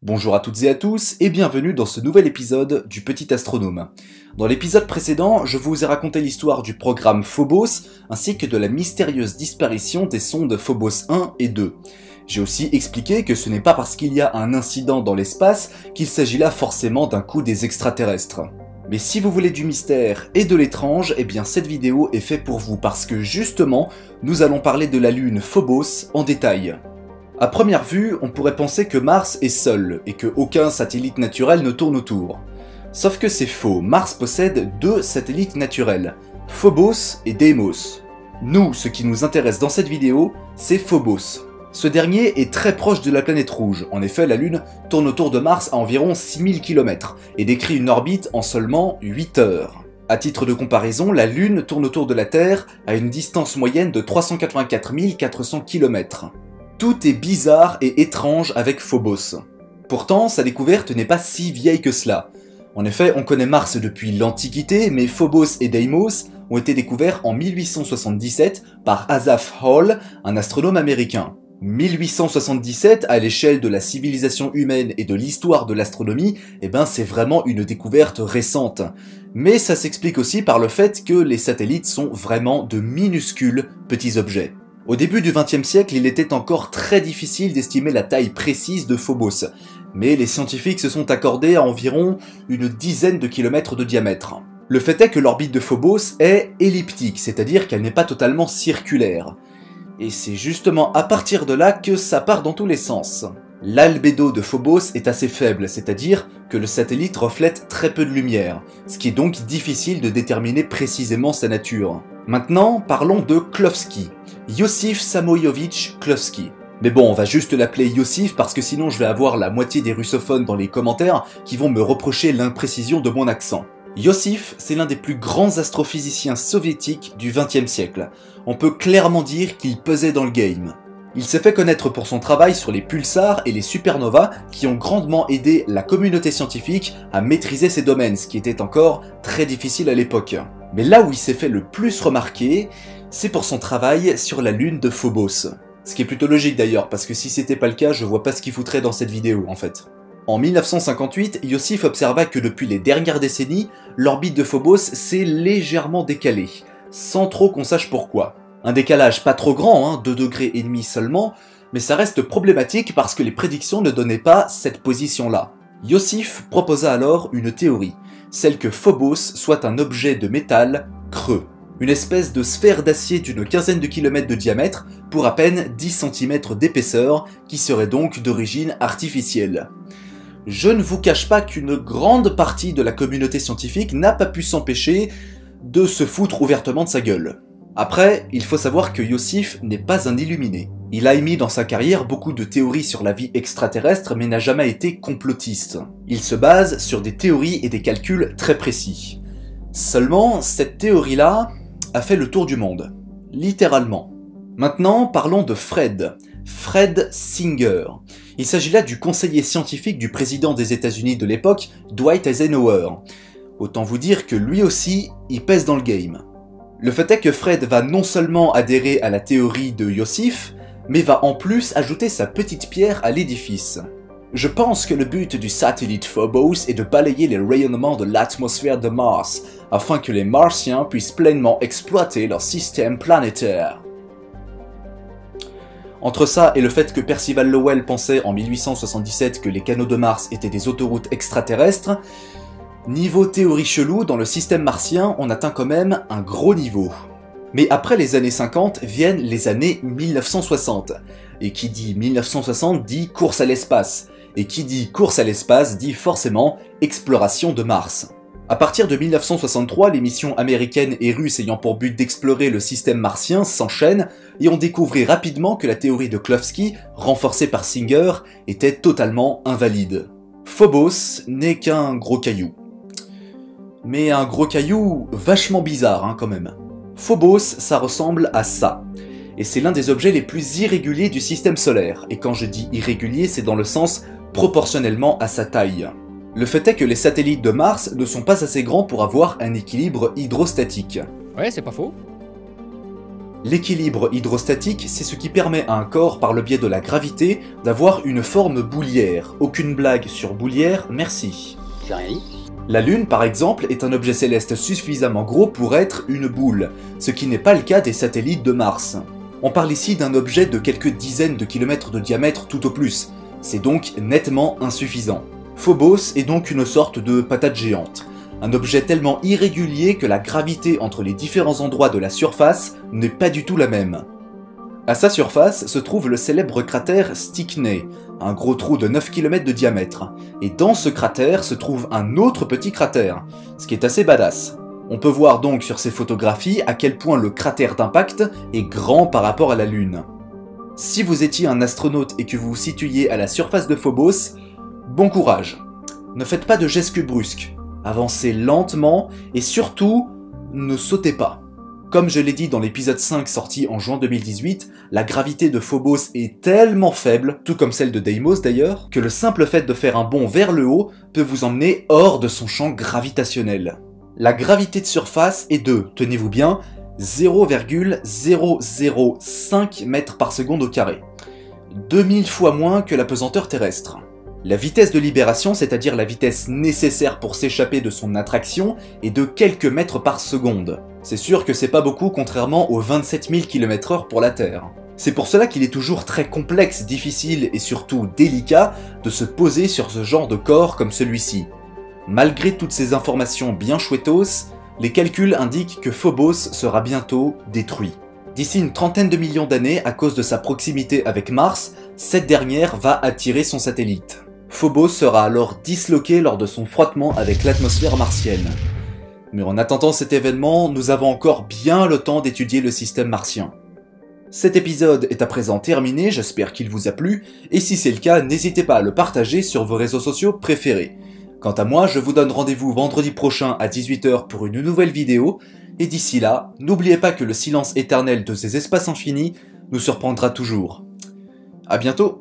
Bonjour à toutes et à tous et bienvenue dans ce nouvel épisode du Petit Astronome. Dans l'épisode précédent, je vous ai raconté l'histoire du programme Phobos ainsi que de la mystérieuse disparition des sondes Phobos 1 et 2. J'ai aussi expliqué que ce n'est pas parce qu'il y a un incident dans l'espace qu'il s'agit là forcément d'un coup des extraterrestres. Mais si vous voulez du mystère et de l'étrange, eh bien cette vidéo est faite pour vous parce que justement, nous allons parler de la lune Phobos en détail. A première vue, on pourrait penser que Mars est seul et que aucun satellite naturel ne tourne autour. Sauf que c'est faux, Mars possède deux satellites naturels, Phobos et Deimos. Nous, ce qui nous intéresse dans cette vidéo, c'est Phobos. Ce dernier est très proche de la planète rouge, en effet la Lune tourne autour de Mars à environ 6000 km et décrit une orbite en seulement 8 heures. A titre de comparaison, la Lune tourne autour de la Terre à une distance moyenne de 384 400 km. Tout est bizarre et étrange avec Phobos. Pourtant, sa découverte n'est pas si vieille que cela. En effet, on connaît Mars depuis l'Antiquité, mais Phobos et Deimos ont été découverts en 1877 par Asaph Hall, un astronome américain. 1877, à l'échelle de la civilisation humaine et de l'histoire de l'astronomie, eh ben c'est vraiment une découverte récente. Mais ça s'explique aussi par le fait que les satellites sont vraiment de minuscules petits objets. Au début du XXe siècle, il était encore très difficile d'estimer la taille précise de Phobos, mais les scientifiques se sont accordés à environ une dizaine de kilomètres de diamètre. Le fait est que l'orbite de Phobos est elliptique, c'est-à-dire qu'elle n'est pas totalement circulaire. Et c'est justement à partir de là que ça part dans tous les sens. L'albédo de Phobos est assez faible, c'est-à-dire que le satellite reflète très peu de lumière, ce qui est donc difficile de déterminer précisément sa nature. Maintenant, parlons de Klowski. Iosif Samoyovitch Klowski. Mais bon, on va juste l'appeler Iosif parce que sinon je vais avoir la moitié des russophones dans les commentaires qui vont me reprocher l'imprécision de mon accent. Iosif, c'est l'un des plus grands astrophysiciens soviétiques du XXe siècle. On peut clairement dire qu'il pesait dans le game. Il s'est fait connaître pour son travail sur les pulsars et les supernovas qui ont grandement aidé la communauté scientifique à maîtriser ces domaines, ce qui était encore très difficile à l'époque. Mais là où il s'est fait le plus remarquer, c'est pour son travail sur la lune de Phobos. Ce qui est plutôt logique d'ailleurs, parce que si c'était pas le cas, je vois pas ce qu'il foutrait dans cette vidéo en fait. En 1958, Iosif observa que depuis les dernières décennies, l'orbite de Phobos s'est légèrement décalée, sans trop qu'on sache pourquoi. Un décalage pas trop grand, 2,5 degrés seulement, mais ça reste problématique parce que les prédictions ne donnaient pas cette position-là. Iosif proposa alors une théorie, celle que Phobos soit un objet de métal creux. Une espèce de sphère d'acier d'une quinzaine de kilomètres de diamètre pour à peine 10 cm d'épaisseur, qui serait donc d'origine artificielle. Je ne vous cache pas qu'une grande partie de la communauté scientifique n'a pas pu s'empêcher de se foutre ouvertement de sa gueule. Après, il faut savoir que Iosif n'est pas un illuminé. Il a émis dans sa carrière beaucoup de théories sur la vie extraterrestre mais n'a jamais été complotiste. Il se base sur des théories et des calculs très précis. Seulement, cette théorie-là a fait le tour du monde. Littéralement. Maintenant, parlons de Fred Singer. Il s'agit là du conseiller scientifique du président des États-Unis de l'époque, Dwight Eisenhower. Autant vous dire que lui aussi, il pèse dans le game. Le fait est que Fred va non seulement adhérer à la théorie de Iosif, mais va en plus ajouter sa petite pierre à l'édifice. Je pense que le but du satellite Phobos est de balayer les rayonnements de l'atmosphère de Mars, afin que les Martiens puissent pleinement exploiter leur système planétaire. Entre ça et le fait que Percival Lowell pensait en 1877 que les canaux de Mars étaient des autoroutes extraterrestres, niveau théorie chelou, dans le système martien, on atteint quand même un gros niveau. Mais après les années 50 viennent les années 1960. Et qui dit 1960 dit course à l'espace. Et qui dit course à l'espace dit forcément exploration de Mars. À partir de 1963, les missions américaines et russes ayant pour but d'explorer le système martien s'enchaînent et on découvrit rapidement que la théorie de Klowski, renforcée par Singer, était totalement invalide. Phobos n'est qu'un gros caillou. Mais un gros caillou vachement bizarre quand même. Phobos, ça ressemble à ça. Et c'est l'un des objets les plus irréguliers du système solaire. Et quand je dis irrégulier, c'est dans le sens proportionnellement à sa taille. Le fait est que les satellites de Mars ne sont pas assez grands pour avoir un équilibre hydrostatique. Ouais, c'est pas faux. L'équilibre hydrostatique, c'est ce qui permet à un corps, par le biais de la gravité, d'avoir une forme boulière. Aucune blague sur boulière, merci. J'ai rien dit. La Lune, par exemple, est un objet céleste suffisamment gros pour être une boule, ce qui n'est pas le cas des satellites de Mars. On parle ici d'un objet de quelques dizaines de kilomètres de diamètre tout au plus, c'est donc nettement insuffisant. Phobos est donc une sorte de patate géante, un objet tellement irrégulier que la gravité entre les différents endroits de la surface n'est pas du tout la même. À sa surface se trouve le célèbre cratère Stickney, un gros trou de 9 km de diamètre, et dans ce cratère se trouve un autre petit cratère, ce qui est assez badass. On peut voir donc sur ces photographies à quel point le cratère d'impact est grand par rapport à la Lune. Si vous étiez un astronaute et que vous vous situiez à la surface de Phobos, bon courage. Ne faites pas de gestes brusques, avancez lentement et surtout, ne sautez pas. Comme je l'ai dit dans l'épisode 5 sorti en juin 2018, la gravité de Phobos est tellement faible, tout comme celle de Deimos d'ailleurs, que le simple fait de faire un bond vers le haut peut vous emmener hors de son champ gravitationnel. La gravité de surface est de, tenez-vous bien, 0,005 mètres par seconde au carré. 2000 fois moins que la pesanteur terrestre. La vitesse de libération, c'est-à-dire la vitesse nécessaire pour s'échapper de son attraction, est de quelques mètres par seconde. C'est sûr que c'est pas beaucoup contrairement aux 27 000 km/h pour la Terre. C'est pour cela qu'il est toujours très complexe, difficile et surtout délicat de se poser sur ce genre de corps comme celui-ci. Malgré toutes ces informations bien chouettos, les calculs indiquent que Phobos sera bientôt détruit. D'ici une trentaine de millions d'années, à cause de sa proximité avec Mars, cette dernière va attirer son satellite. Phobos sera alors disloqué lors de son frottement avec l'atmosphère martienne. Mais en attendant cet événement, nous avons encore bien le temps d'étudier le système martien. Cet épisode est à présent terminé, j'espère qu'il vous a plu, et si c'est le cas, n'hésitez pas à le partager sur vos réseaux sociaux préférés. Quant à moi, je vous donne rendez-vous vendredi prochain à 18 h pour une nouvelle vidéo, et d'ici là, n'oubliez pas que le silence éternel de ces espaces infinis nous surprendra toujours. À bientôt!